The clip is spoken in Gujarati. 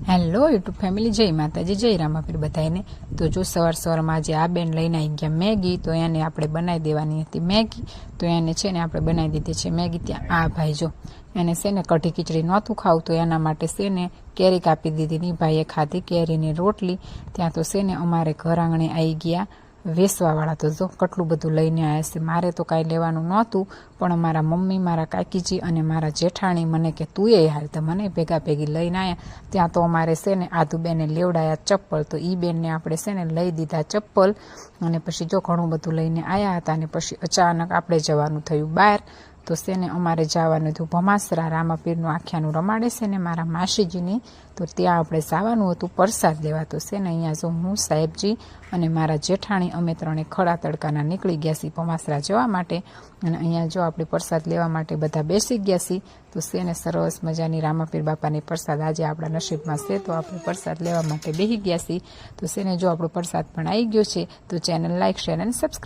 હેલો યુટ્યુબ ફેમિલી, જય માતાજી, જય રામાપીર બધાને। તો જો સવારમાં આજે આ બેન લઈને આવી ગયા મેગી, તો એને આપણે બનાવી દેવાની હતી મેગી। તો એને છે ને આપણે બનાવી દીધી છે મેગી। ત્યાં આ ભાઈ જો એને છે ને કઢી ખીચડી નહોતું ખાવું, તો એના માટે છે ને કેરી કાપી દીધી ની ભાઈએ ખાધી કેરીની રોટલી। ત્યાં તો છે ને અમારે ઘર આંગણે આવી ગયા વેસવાવાળા। તો જો કેટલું બધું લઈને આવ્યા છે। મારે તો કાંઈ લેવાનું નહોતું, પણ મારા મમ્મી, મારા કાકીજી અને મારા જેઠાણી મને કે તું એ હાલ, તો મને ભેગા ભેગી લઈને આવ્યા। ત્યાં તો અમારે છે ને આદુબેને લેવડાયા ચપ્પલ, તો એ બેનને આપણે છે ને લઈ દીધા ચપ્પલ। અને પછી જો ઘણું બધું લઈને આવ્યા હતા, અને પછી અચાનક આપણે જવાનું થયું બહાર। તો છે ને અમારે જવાનું હતું ભમાસરા, રામાપીરનું આખ્યાનું રમાડે છે ને મારા માસીજીની, તો ત્યાં આપણે જવાનું હતું પ્રસાદ લેવા। તો છે ને અહીંયા જો હું, સાહેબજી અને મારા જેઠાણી અમે ત્રણે ખડા તડકાના નીકળી ગયા છીએ ભમાસરા જવા માટે। અને અહીંયા જો આપણે પ્રસાદ લેવા માટે બધા બેસી ગયા છીએ। તો છે ને સરસ મજાની રામાપીર બાપાની પ્રસાદ આજે આપણા નસીબમાં છે, તો આપણે પ્રસાદ લેવા માટે બેસી ગયા છીએ। તો છે ને જો આપણો પ્રસાદ પણ આવી ગયો છે, તો ચેનલ લાઈક, શેર અને સબસ્ક્રાઈબ